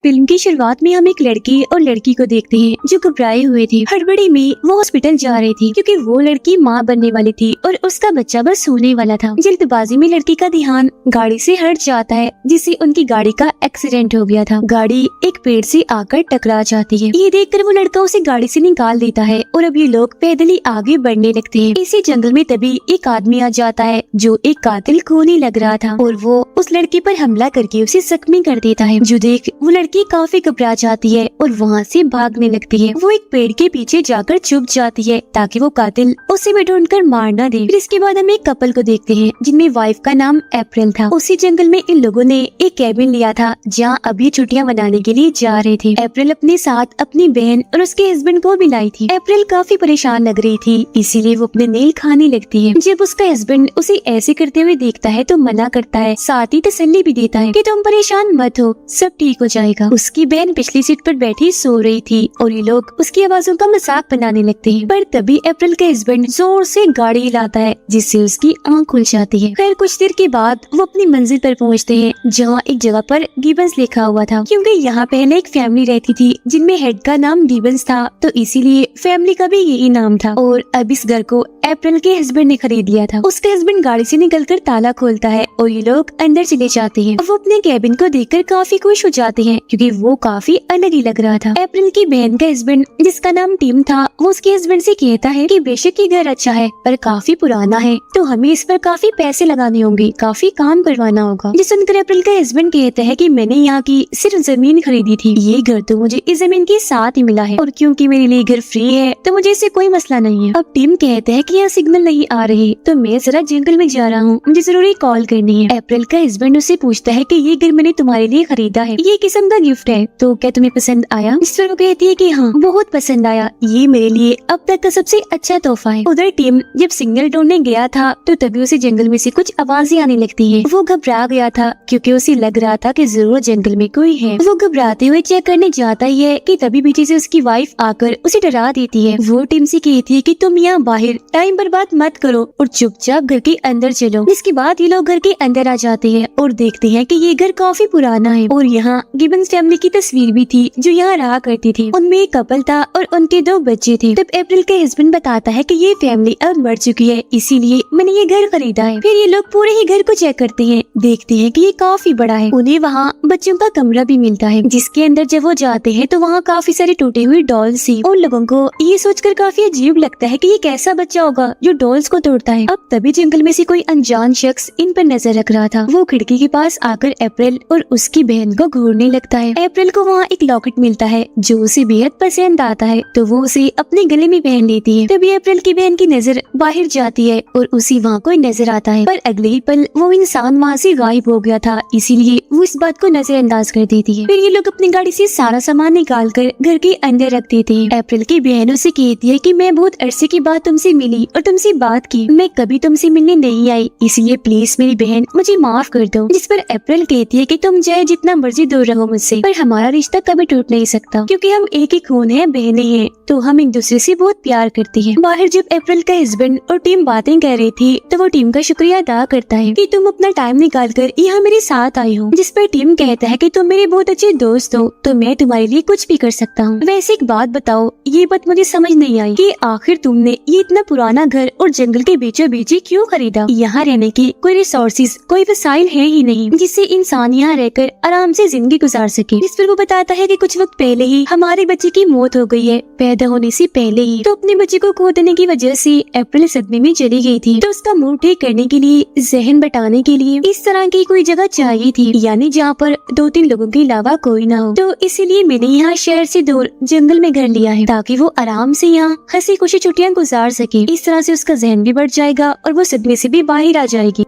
Film की शुरुआत में हम एक लड़की और लड़की को देखते हैं जो घबराए हुए थे। हड़बड़ी में वो हॉस्पिटल जा रही थी क्योंकि वो लड़की माँ बनने वाली थी और उसका बच्चा बस सोने वाला था। जल्दबाजी में लड़की का ध्यान गाड़ी से हट जाता है जिससे उनकी गाड़ी का एक्सीडेंट हो गया था। गाड़ी एक पेड़ से आकर टकरा जाती है। ये देखकर वो लड़का उसे गाड़ी से निकाल देता है और अब ये लोग पैदल ही आगे बढ़ने लगते हैं। इसी जंगल में तभी एक आदमी आ जाता है जो एक कातिल खूनी लग रहा था और वो उस लड़की पर हमला करके उसे जख्मी कर देता है। जो देख वो लड़की काफी घबरा जाती है और वहाँ से भागने लगती है। वो एक पेड़ के पीछे जाकर छुप जाती है ताकि वो कातिल उसे भी ढूंढकर मार न दे। फिर इसके बाद हम एक कपल को देखते हैं जिनमें वाइफ का नाम अप्रैल था। उसी जंगल में इन लोगों ने एक कैबिन लिया था जहाँ अभी छुट्टियाँ मनाने के लिए जा रहे थे। अप्रैल अपने साथ अपनी बहन और उसके हस्बैंड को भी लाई थी। अप्रैल काफी परेशान लग रही थी इसीलिए वो अपने नेल खाने लगती है। जब उसका हस्बैंड उसे ऐसे करते हुए देखता है तो मना करता है, साथ ही तसल्ली भी देता है कि तुम परेशान मत हो, सब ठीक हो जाएगा। उसकी बहन पिछली सीट पर बैठी सो रही थी और ये लोग उसकी आवाजों का मजाक बनाने लगते हैं। पर तभी अप्रैल के हस्बैंड जोर से गाड़ी हिलाता है जिससे उसकी आंख खुल जाती है। खैर कुछ देर के बाद वो अपनी मंजिल पर पहुंचते हैं जहाँ एक जगह पर गिबन्स लिखा हुआ था। क्योंकि यहाँ पहले एक फैमिली रहती थी जिनमें हेड का नाम गिबन्स था तो इसीलिए फैमिली का भी यही नाम था। और अब इस घर को अप्रैल के हस्बैंड ने खरीद लिया था। उसके हस्बैंड गाड़ी से निकलकर ताला खोलता है और ये लोग अंदर चले जाते हैं। वो अपने कैबिन को देखकर काफी खुश हो जाते हैं क्योंकि वो काफी अलग ही लग रहा था। अप्रैल की बहन का हस्बैंड जिसका नाम टिम था वो उसके हस्बैंड से कहता है कि बेशक ये घर अच्छा है पर काफी पुराना है तो हमें इस पर काफी पैसे लगाने होंगे, काफी काम करवाना होगा। जिस सुनकर अप्रैल का हस्बैंड कहता है कि मैंने यहाँ की सिर्फ जमीन खरीदी थी, ये घर तो मुझे इस जमीन के साथ ही मिला है और क्योंकि मेरे लिए घर फ्री है तो मुझे इससे कोई मसला नहीं है। अब टिम कहता है कि यहाँ सिग्नल नहीं आ रही तो मैं जरा जंगल में जा रहा हूँ, मुझे जरूरी कॉल करनी है। अप्रैल का हस्बैंड उससे पूछता है कि ये घर मैंने तुम्हारे लिए खरीदा है, ये किस्म का गिफ्ट है तो क्या तुम्हें पसंद आया? इस पर वो कहती है कि हाँ बहुत पसंद आया, ये मेरे लिए अब तक का सबसे अच्छा तोहफा है। उधर टिम जब सिग्नल ढूंढने गया था तो तभी उसे जंगल में से कुछ आवाजें आने लगती है। वो घबरा गया था क्योंकि उसे लग रहा था कि जरूर जंगल में कोई है। वो घबराते हुए चेक करने जाता ही है कि तभी पीछे से उसकी वाइफ आकर उसे डरा देती है। वो टिम से कहती है कि तुम यहाँ बाहर टाइम बर्बाद मत करो और चुपचाप घर के अंदर चलो। इसके बाद ये लोग घर के अंदर आ जाते हैं और देखते हैं कि ये घर काफी पुराना है और यहाँ गिबन्स फैमिली की तस्वीर भी थी जो यहाँ रहा करती थी। उनमें एक कपल था और उनके 2 बच्चे थे। तब अप्रैल के हस्बैंड बताता है कि ये फैमिली अब मर चुकी है इसीलिए मैंने ये घर खरीदा है। फिर ये लोग पूरे ही घर को चेक करते हैं, देखते हैं कि ये काफी बड़ा है। उन्हें वहाँ बच्चों का कमरा भी मिलता है जिसके अंदर जब वो जाते हैं तो वहाँ काफी सारी टूटी हुई डॉल्स थी। उन लोगों को ये सोचकर काफी अजीब लगता है कि ये कैसा बच्चा होगा जो डॉल्स को तोड़ता है। अब तभी जंगल में से कोई अनजान शख्स इन पर नजर रख रहा था। वो खिड़की के पास आकर अप्रैल और उसकी बहन को घूरने लगता है। अप्रैल को वहाँ एक लॉकेट मिलता है जो उसे बेहद पसंद आता है तो वो उसे अपने गले में पहन लेती है। तभी अप्रैल की बहन की नजर बाहर जाती है और उसी वहाँ कोई नजर आता है पर अगले ही पल वो इंसान वहाँ से गायब हो गया था इसीलिए वो इस बात को नजरअंदाज कर देती है। फिर ये लोग अपनी गाड़ी से सारा सामान निकाल कर घर के अंदर रख देते हैं। अप्रैल की बहन उसे कहती है कि मैं बहुत अरसे के बाद तुमसे मिली और तुमसे बात की, मैं कभी तुमसे मिलने नहीं आई इसलिए प्लीज मेरी बहन मुझे माफ कर दो। जिस पर अप्रैल कहती है कि तुम चाहे जितना मर्जी दूर रहो मुझसे पर हमारा रिश्ता कभी टूट नहीं सकता क्योंकि हम एक ही खून है, बहनें हैं तो हम एक दूसरे से बहुत प्यार करते हैं। बाहर जब अप्रैल का हस्बैंड और टीम बातें कर रही थी तो वो टीम का शुक्रिया अदा करता है कि तुम अपना टाइम निकाल कर यहाँ मेरे साथ आई हो। जिस पर टीम कहता है कि तुम मेरे बहुत अच्छे दोस्त हो तो मैं तुम्हारे लिए कुछ भी कर सकता हूँ। वैसे एक बात बताओ, ये बात मुझे समझ नहीं आई कि आखिर तुमने ये इतना पुराना घर और जंगल के बीचों बीच ही क्यों खरीदा? यहाँ रहने की कोई रिसोर्सेज, कोई वसाइल है ही नहीं जिससे इंसान यहाँ रहकर आराम से जिंदगी गुजार सके। जिस पर वो बताता है कि कुछ वक्त पहले ही हमारे बच्चे की मौत हो गई है, पैदा होने से पहले ही। तो अपने बच्चे को खो देने की वजह से अप्रैल सदमे में चली गई थी तो उसका मूड ठीक करने के लिए, जहन बटाने के लिए इस तरह की कोई जगह चाहिए थी यानी जहाँ पर 2-3 लोगों के अलावा कोई ना हो। तो इसीलिए मैंने यहाँ शहर से दूर जंगल में घर लिया है ताकि वो आराम से यहाँ हंसी खुशी छुट्टियाँ गुजार सके। इस तरह से उसका जहन भी बढ़ जाएगा और वो सदमे से भी बाहर आ जाएगी।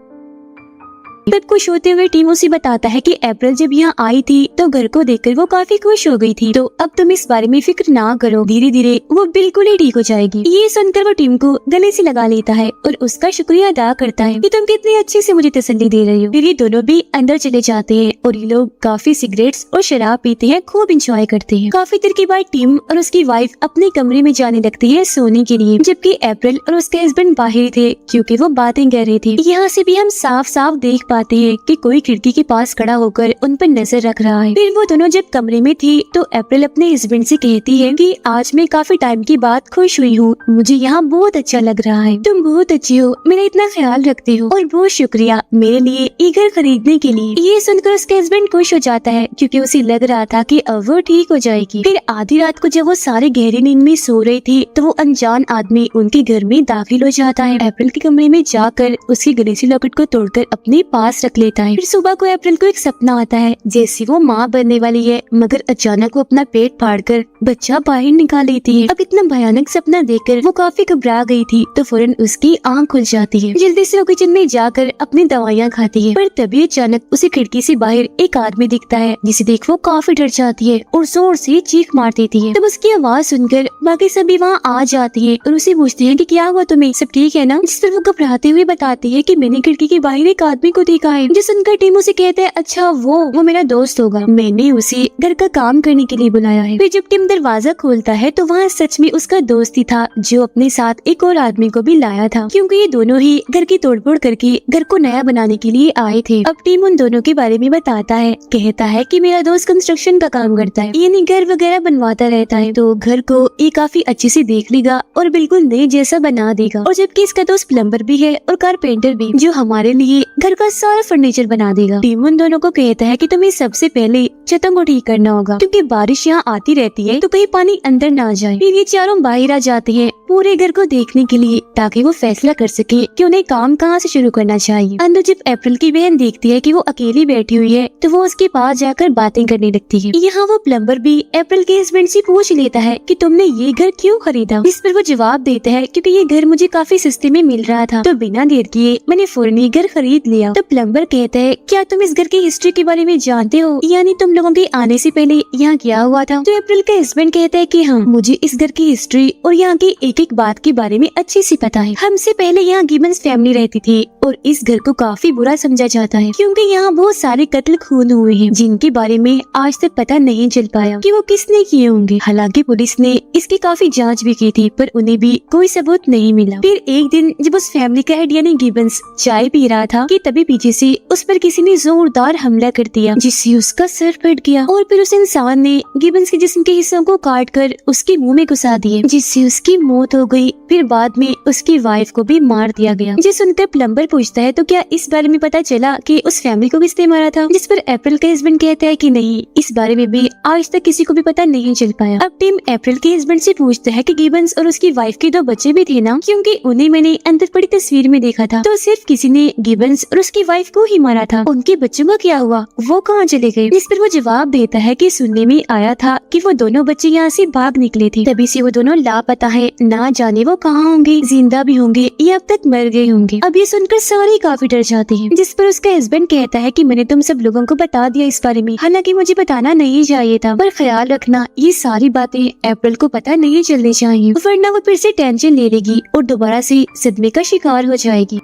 तब खुश होते हुए टीम उसे बताता है कि अप्रैल जब यहाँ आई थी तो घर को देखकर वो काफी खुश हो गई थी तो अब तुम इस बारे में फिक्र ना करो, धीरे धीरे वो बिल्कुल ही ठीक हो जाएगी। ये सुनकर वो टीम को गले से लगा लेता है और उसका शुक्रिया अदा करता है कि तुम कितने अच्छे से मुझे तसल्ली दे रही हो। फिर ये दोनों भी अंदर चले जाते हैं और ये लोग काफी सिगरेट्स और शराब पीते हैं, खूब इंजॉय करते हैं। काफी देर के बाद टीम और उसकी वाइफ अपने कमरे में जाने लगती है सोने के लिए जबकि अप्रैल और उसके हस्बैंड बाहर थे क्योंकि वो बातें कर रहे थे। यहाँ से भी हम साफ साफ देख पा पाते हैं कि कोई खिड़की के पास खड़ा होकर उन पर नजर रख रहा है। फिर वो दोनों जब कमरे में थी तो अप्रैल अपने हस्बैंड से कहती है कि आज मैं काफी टाइम के बाद खुश हुई हूँ, मुझे यहाँ बहुत अच्छा लग रहा है, तुम बहुत अच्छी हो, मेरा इतना ख्याल रखते हो और बहुत शुक्रिया मेरे लिए ये घर खरीदने के लिए। ये सुनकर उसके हस्बैंड खुश हो जाता है क्योंकि उसे लग रहा था कि अब वो ठीक हो जाएगी। फिर आधी रात को जब वो सारे गहरी नींद में सो रहे थे तो वो अनजान आदमी उनके घर में दाखिल हो जाता है। अप्रैल के कमरे में जाकर उसके गले से लॉकेट को तोड़कर अपने पास रख लेता है। फिर सुबह को अप्रैल को एक सपना आता है जैसे वो माँ बनने वाली है, मगर अचानक वो अपना पेट फाड़कर बच्चा बाहर निकाल लेती है। अब इतना भयानक सपना देखकर वो काफी घबरा गई थी तो फौरन उसकी आंख खुल जाती है। जल्दी से वो किचन में जाकर अपनी दवाइयाँ खाती है, पर तभी अचानक उसे खिड़की से बाहर एक आदमी दिखता है जिसे देख वो काफी डर जाती है और जोर से चीख मार देती है। तब उसकी आवाज सुनकर बाकी सभी वहाँ आ जाती है और उसे पूछते हैं कि क्या हुआ तुम्हें, सब ठीक है ना। जिस पर वो घबराते हुए बताती है कि मैंने खिड़की के बाहर एक आदमी को देखा है। जो सुनकर टीम उसे कहते हैं अच्छा वो मेरा दोस्त होगा, मैंने उसे घर का काम करने के लिए बुलाया है। फिर जब टीम दरवाजा खोलता है तो वहाँ सच में उसका दोस्त ही था जो अपने साथ एक और आदमी को भी लाया था, क्योंकि ये दोनों ही घर की तोड़फोड़ करके घर को नया बनाने के लिए आए थे। अब टीम उन दोनों के बारे में बताता है, कहता है कि मेरा दोस्त कंस्ट्रक्शन का काम करता है, यानी घर वगैरह बनवाता रहता है, तो घर को ये काफी अच्छे से देख लेगा और बिल्कुल नए जैसा बना देगा। और जबकि इसका दोस्त प्लम्बर भी है और कारपेंटर भी, जो हमारे लिए घर का सारा फर्नीचर बना देगा। टीम उन दोनों को कहता है कि तुम्हें सबसे पहले छतों को ठीक करना होगा, क्योंकि बारिश यहाँ आती रहती है तो कहीं पानी अंदर ना जाए। फिर ये चारों बाहर आ जाते हैं पूरे घर को देखने के लिए, ताकि वो फैसला कर सके कि उन्हें काम कहाँ से शुरू करना चाहिए। अंदर जब अप्रैल की बहन देखती है कि वो अकेली बैठी हुई है तो वो उसके पास जाकर बातें करने लगती है। यहाँ वो प्लम्बर भी अप्रैल के हस्बैंड से पूछ लेता है कि तुमने ये घर क्यों खरीदा। इस पर वो जवाब देता है क्योंकि ये घर मुझे काफी सस्ते में मिल रहा था, तो बिना देर किए मैंने फौरन ये घर खरीद लिया। तो प्लम्बर कहता है क्या तुम इस घर की हिस्ट्री के बारे में जानते हो, यानी तुम लोगों के आने से पहले यहाँ क्या हुआ था। तो अप्रैल का हस्बैंड कहता है कि हाँ, मुझे इस घर की हिस्ट्री और यहाँ की एक एक बात के बारे में अच्छे से पता है। हमसे पहले यहाँ गिबन्स फैमिली रहती थी और इस घर को काफी बुरा समझा जाता है, क्योंकि यहाँ बहुत सारे कत्ल खून हुए हैं जिनके बारे में आज तक पता नहीं चल पाया कि वो किसने किए होंगे। हालांकि पुलिस ने इसकी काफी जांच भी की थी, पर उन्हें भी कोई सबूत नहीं मिला। फिर एक दिन जब उस फैमिली का हेड यानी गिबन्स चाय पी रहा था कि तभी पीछे से उस पर किसी ने जोरदार हमला कर दिया, जिससे उसका सर फट गया और फिर उस इंसान ने गिबन्स के जिस्म के हिस्सों को काट कर उसके मुंह में घुसा दिए, जिससे उसकी मौत हो गई। फिर बाद में उसकी वाइफ को भी मार दिया गया। जिस सुनकर प्लम्बर पूछता है तो क्या इस बारे में पता चला कि उस फैमिली को किसने मारा था। जिस पर अप्रैल का हस्बैंड कहता है कि नहीं, इस बारे में भी आज तक किसी को भी पता नहीं चल पाया। अब टीम अप्रैल के हस्बैंड से पूछता है कि गिबन्स और उसकी वाइफ के 2 बच्चे भी थे ना, क्योंकि उन्हें मैंने अंदर पड़ी तस्वीर में देखा था, तो सिर्फ किसी ने गिबन्स और उसकी वाइफ को ही मारा था, उनके बच्चों का क्या हुआ, वो कहाँ चले गए। जिस पर वो जवाब देता है कि सुनने में आया था कि वो दोनों बच्चे यहाँ से भाग निकले थे, तभी से वो दोनों लापता है, ना जाने वो कहाँ होंगे, जिंदा भी होंगे या अब तक मर गए होंगे। अब ये सुनकर सारे काफी डर जाते हैं। जिस पर उसका हस्बैंड कहता है कि मैंने तुम सब लोगों को बता दिया इस बारे में, हालांकि मुझे बताना नहीं चाहिए था, पर ख्याल रखना ये सारी बातें अप्रैल को पता नहीं चलनी चाहिए, वरना वो फिर से टेंशन ले लेगी और दोबारा से सदमे का शिकार हो जाएगी।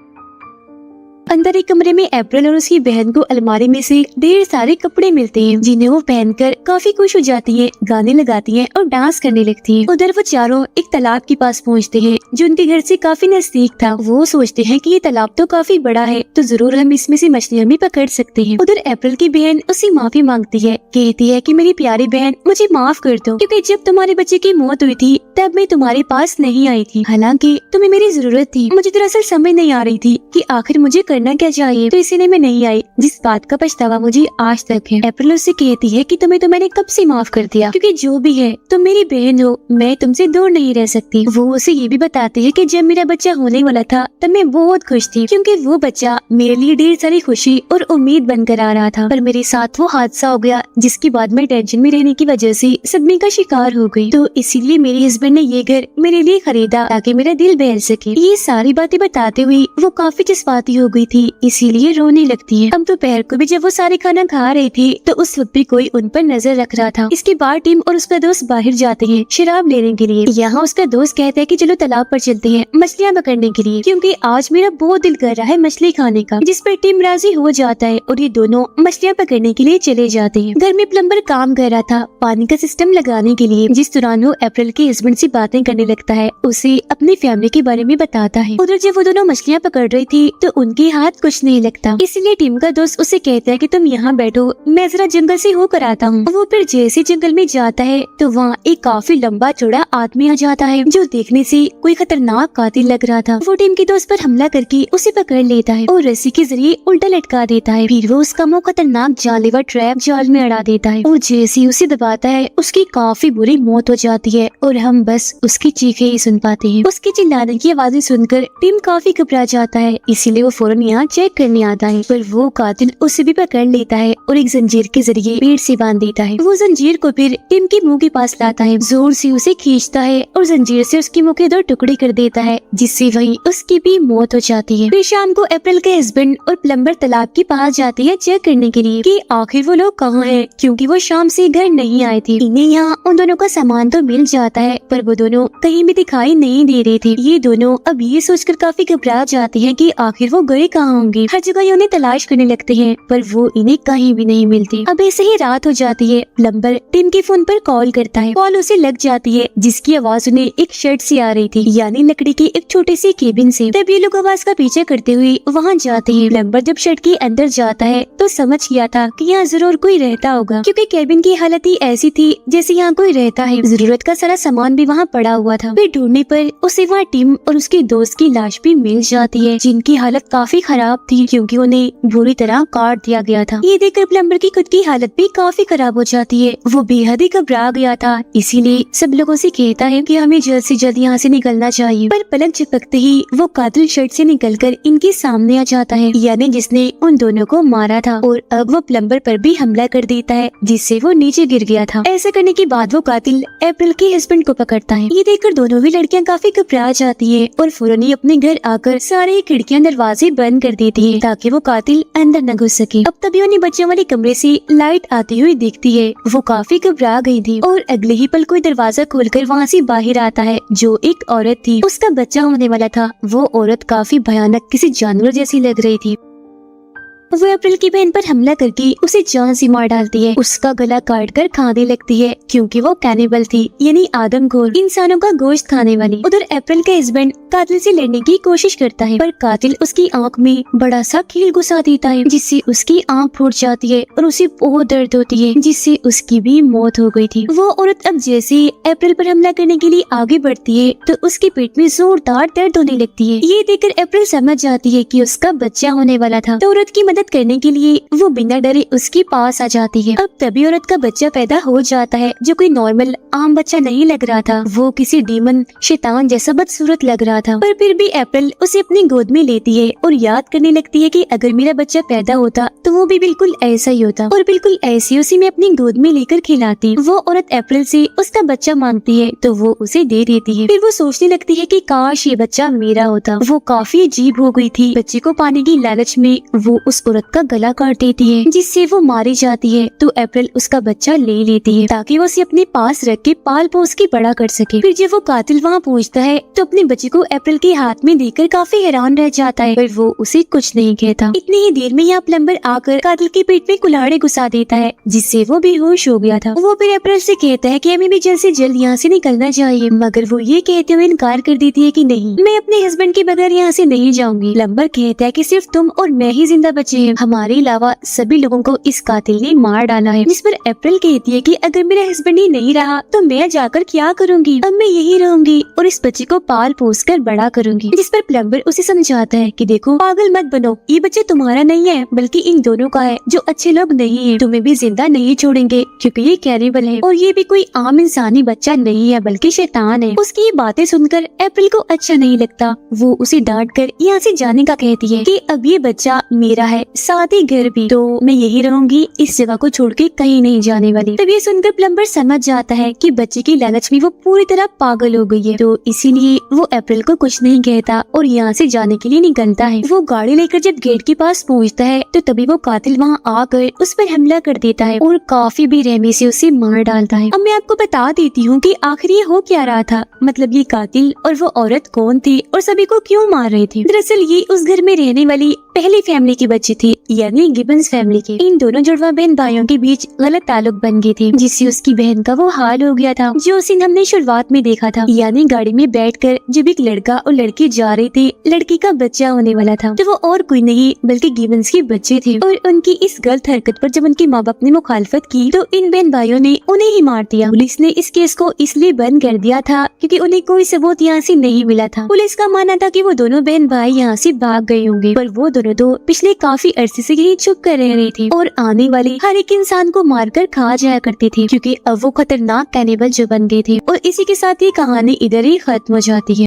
अंदर एक कमरे में अप्रैल और उसकी बहन को अलमारी में से ढेर सारे कपड़े मिलते हैं, जिन्हें वो पहनकर काफी खुश हो जाती है, गाने लगाती है और डांस करने लगती है। उधर वो चारों एक तालाब के पास पहुंचते हैं जो उनके घर से काफी नजदीक था। वो सोचते हैं कि ये तालाब तो काफी बड़ा है, तो जरूर हम इसमें से मछलियाँ भी पकड़ सकते हैं। उधर अप्रैल की बहन उससे माफी मांगती है, कहती है कि मेरी प्यारी बहन मुझे माफ कर दो, क्योंकि जब तुम्हारे बच्चे की मौत हुई थी तब मैं तुम्हारे पास नहीं आई थी, हालांकि तुम्हें मेरी जरूरत थी। मुझे दरअसल समझ नहीं आ रही थी कि आखिर मुझे करना क्या चाहिए, तो इसीलिए मैं नहीं आई, जिस बात का पछतावा मुझे आज तक है। अप्रैल उससे कहती है कि तुम्हें तो मैंने कब से माफ कर दिया, क्योंकि जो भी है तुम मेरी बहन हो, मैं तुमसे दूर नहीं रह सकती। वो उसे ये भी बताती है कि जब मेरा बच्चा होने वाला था तब मैं बहुत खुश थी, क्योंकि वो बच्चा मेरे लिए ढेर सारी खुशी और उम्मीद बनकर आ रहा था, पर मेरे साथ वो हादसा हो गया जिसके बाद मैं टेंशन में रहने की वजह से सदमे का शिकार हो गई। तो इसीलिए मेरे हस्बैंड ने ये घर मेरे लिए खरीदा ताकि मेरा दिल बहल सके। ये सारी बातें बताते हुए वो काफी जज्बाती हो गई थी, इसीलिए रोने लगती है। अब दोपहर को भी जब वो सारे खाना खा रहे थे तो उस वक्त भी कोई उन पर नजर रख रहा था। इसके बाद टीम और उसका दोस्त बाहर जाते हैं शराब लेने के लिए। यहाँ उसका दोस्त कहता है कि चलो तालाब पर चलते हैं मछलियाँ पकड़ने के लिए, क्योंकि आज मेरा बहुत दिल कर रहा है मछली खाने का। जिस पर टीम राजी हो जाता है और ये दोनों मछलियाँ पकड़ने के लिए चले जाते हैं। घर में प्लम्बर काम कर रहा था पानी का सिस्टम लगाने के लिए, जिस दौरान वो अप्रैल के हस्बैंड से बातें करने लगता है, उसे अपनी फैमिली के बारे में बताता है। उधर जब वो दोनों मछलियाँ पकड़ रही थी तो उनके हाथ कुछ नहीं लगता। इसलिए टिम का दोस्त उसे कहता है कि तुम यहाँ बैठो, मैं जरा जंगल से होकर आता हूँ। वो फिर जैसे जंगल में जाता है तो वहाँ एक काफी लंबा चौड़ा आदमी आ जाता है जो देखने से कोई खतरनाक कातिल लग रहा था। वो टिम के दोस्त पर हमला करके उसे पकड़ लेता है और रस्सी के जरिए उल्टा लटका देता है। फिर वो उसका मुंह खतरनाक जानलेवा ट्रैप जाल में अड़ा देता है और जैसे ही उसे दबाता है उसकी काफी बुरी मौत हो जाती है और हम बस उसकी चीखें ही सुन पाते हैं। उसके चिल्लाने की आवाजें सुनकर टिम काफी घबरा जाता है, इसीलिए वो फौरन यहाँ चेक करने आता है। पर वो कातिल उसे भी पकड़ लेता है और एक जंजीर के जरिए पेड़ से बांध देता है। वो जंजीर को फिर टिम के मुंह के पास लाता है, जोर से उसे खींचता है और जंजीर से उसके मुंह के 2 टुकड़े कर देता है, जिससे वहीं उसकी भी मौत हो जाती है। फिर शाम को अप्रैल के हस्बैंड और प्लम्बर तालाब के पास जाते हैं चेक करने के लिए कि आखिर वो लोग कहाँ हैं, क्योंकि वो शाम से घर नहीं आए थे। इन्हें यहाँ उन दोनों का सामान तो मिल जाता है पर वो दोनों कहीं भी दिखाई नहीं दे रहे थे। ये दोनों अब ये सोचकर काफी घबरा जाते हैं कि आखिर वो गए कहाँ होंगे। हर जगह उन्हें तलाश करने लगते हैं पर वो इन्हें कहीं भी नहीं मिलती। अब ऐसे ही रात हो जाती है। प्लम्बर टिम के फोन पर कॉल करता है। कॉल उसे लग जाती है जिसकी आवाज उन्हें एक शेड से आ रही थी, यानी लकड़ी की एक छोटी सी केबिन से। तब ये लोग आवाज का पीछे करते हुए वहाँ जाते हैं। प्लम्बर जब शेड के अंदर जाता है तो समझ गया था कि यहाँ जरूर कोई रहता होगा, क्योंकि केबिन की हालत ही ऐसी थी जैसे यहाँ कोई रहता है। जरूरत का सारा सामान भी वहाँ पड़ा हुआ था। फिर ढूंढने पर उसे वहाँ टिम और उसके दोस्त की लाश भी मिल जाती है, जिनकी हालत काफी खराब थी क्योंकि उन्हें बुरी तरह काट दिया गया था। ये देखकर प्लम्बर की खुद की हालत भी काफी खराब हो जाती है। वो बेहद ही घबरा गया था, इसीलिए सब लोगों से कहता है कि हमें जल्द से जल्द यहाँ से निकलना चाहिए। पर पलक झपकते ही वो कातिल शेड से निकलकर इनके सामने आ जाता है, यानी जिसने उन दोनों को मारा था, और अब वो प्लम्बर पर भी हमला कर देता है जिससे वो नीचे गिर गया था। ऐसा करने के बाद वो कातिल अप्रैल के हस्बैंड को पकड़ता है। ये देखकर दोनों भी लड़कियां काफी घबरा जाती है और फौरन ही अपने घर आकर सारे खिड़कियां दरवाजे बंद कर देती है ताकि वो कातिल अंदर न घुस सके। अब तभी उन्हें बच्चों वाले कमरे से लाइट आती हुई दिखती है। वो काफी घबरा गई थी और अगले ही पल कोई दरवाजा खोलकर वहाँ से बाहर आता है जो एक औरत थी। उसका बच्चा होने वाला था। वो औरत काफी भयानक किसी जानवर जैसी लग रही थी। वो अप्रैल की बहन पर हमला करके उसे जान से मार डालती है। उसका गला काट कर खाने लगती है क्योंकि वो कैनिबल थी, यानी आदमखोर, इंसानों का गोश्त खाने वाली। उधर अप्रैल का हस्बैंड कातिल से लड़ने की कोशिश करता है पर कातिल उसकी आंख में बड़ा सा कील घुसा देता है जिससे उसकी आंख फूट जाती है और उसे बहुत दर्द होती है, जिससे उसकी भी मौत हो गई थी। वो औरत अब जैसे अप्रैल पर हमला करने के लिए आगे बढ़ती है तो उसके पेट में जोरदार दर्द होने लगती है। ये देखकर अप्रैल समझ जाती है कि उसका बच्चा होने वाला था, तो औरत की मदद करने के लिए वो बिना डरे उसके पास आ जाती है। अब तभी औरत का बच्चा पैदा हो जाता है जो कोई नॉर्मल आम बच्चा नहीं लग रहा था। वो किसी डीमन शैतान जैसा बदसूरत लग रहा था, पर फिर भी अप्रैल उसे अपनी गोद में लेती है और याद करने लगती है कि अगर मेरा बच्चा पैदा होता तो वो भी बिल्कुल ऐसा ही होता और बिल्कुल ऐसी उसे मैं अपनी गोद में लेकर खिलाती। वो औरत अप्रैल से उसका बच्चा मांगती है तो वो उसे दे देती है। फिर वो सोचने लगती है कि काश ये बच्चा मेरा होता। वो काफी अजीब हो गई थी। बच्चे को पाने की लालच में वो उस औरत का गला काट देती है जिससे वो मारी जाती है। तो अप्रैल उसका बच्चा ले लेती है ताकि वो उसे अपने पास रख के पाल पोस के बड़ा कर सके। फिर जब वो कातिल वहाँ पहुँचता है तो अपने बच्चे को अप्रैल के हाथ में देकर काफी हैरान रह जाता है, पर वो उसे कुछ नहीं कहता। इतनी ही देर में यहाँ प्लम्बर आकर कातिल के पेट में कुल्हाड़ी घुसा देता है जिससे वो बेहोश हो गया था। वो फिर अप्रैल से कहता है कि हमें भी जल्द से जल्द यहाँ से निकलना चाहिए, मगर वो ये कहते हुए इनकार कर देती है कि नहीं, मैं अपने हस्बैंड के बगैर यहाँ से नहीं जाऊंगी। प्लम्बर कहता है कि सिर्फ तुम और मैं ही जिंदा बचे हैं, हमारे अलावा सभी लोगों को इस कातिल ने मार डाला है। जिस पर अप्रैल कहती है कि अगर मेरा हस्बैंड ही नहीं रहा तो मैं जाकर क्या करूंगी, अब मैं यही रहूंगी और इस बच्चे को पाल पोस कर बड़ा करूंगी। जिस पर प्लम्बर उसे समझाता है कि देखो पागल मत बनो, ये बच्चा तुम्हारा नहीं है बल्कि इन दोनों का है जो अच्छे लोग नहीं है। तुम्हें भी जिंदा नहीं छोड़ेंगे क्योंकि ये कैनिबल है और ये भी कोई आम इंसानी बच्चा नहीं है बल्कि शैतान है। उसकी ये बातें सुनकर अप्रैल को अच्छा नहीं लगता। वो उसे डांट कर यहाँ से जाने का कहती है कि अब ये बच्चा मेरा है, साथ ही घर भी, तो मैं यही रहूंगी, इस जगह को छोड़ के कहीं नहीं जाने वाली। तब ये सुनकर प्लम्बर समझ जाता है कि बच्चे की लालच में वो पूरी तरह पागल हो गई है, तो इसीलिए वो अप्रैल को कुछ नहीं कहता और यहाँ से जाने के लिए निकलता है। वो गाड़ी लेकर जब गेट के पास पहुँचता है तो तभी वो कातिल वहाँ आकर उस पर हमला कर देता है और काफी बेरहमी से उसे मार डालता है। अब मैं आपको बता देती हूँ कि आखिर ये हो क्या रहा था, मतलब ये कातिल और वो औरत कौन थी और सभी को क्यों मार रहे थे। दरअसल ये उस घर में रहने वाली पहली फैमिली के बच्चे थे, यानी गिबन्स फैमिली के। इन दोनों जुड़वा बहन भाइयों के बीच गलत ताल्लुक बन गए थे, जिससे उसकी बहन का वो हाल हो गया था जो सीन हमने शुरुआत में देखा था। यानी गाड़ी में बैठकर जब एक लड़का और लड़की जा रहे थे, लड़की का बच्चा होने वाला था, तो वो और कोई नहीं बल्कि गिबन्स के बच्चे थे। और उनकी इस गलत हरकत पर जब उनके माँ बाप ने मुखालफत की तो इन बहन भाइयों ने उन्हें ही मार दिया। पुलिस ने इस केस को इसलिए बंद कर दिया था क्योंकि उन्हें कोई सबूत यहाँ से नहीं मिला था। पुलिस का मानना था कि वो दोनों बहन भाई यहाँ से भाग गए होंगे, पर वो दोनों तो पिछले काफी अरसे से यही छुप कर रह रहे थे और आने वाले हर एक इंसान को मारकर खा जाया करते थे, क्योंकि अब वो खतरनाक कैनिबल जो बन गए थे। और इसी के साथ ये कहानी इधर ही खत्म हो जाती है।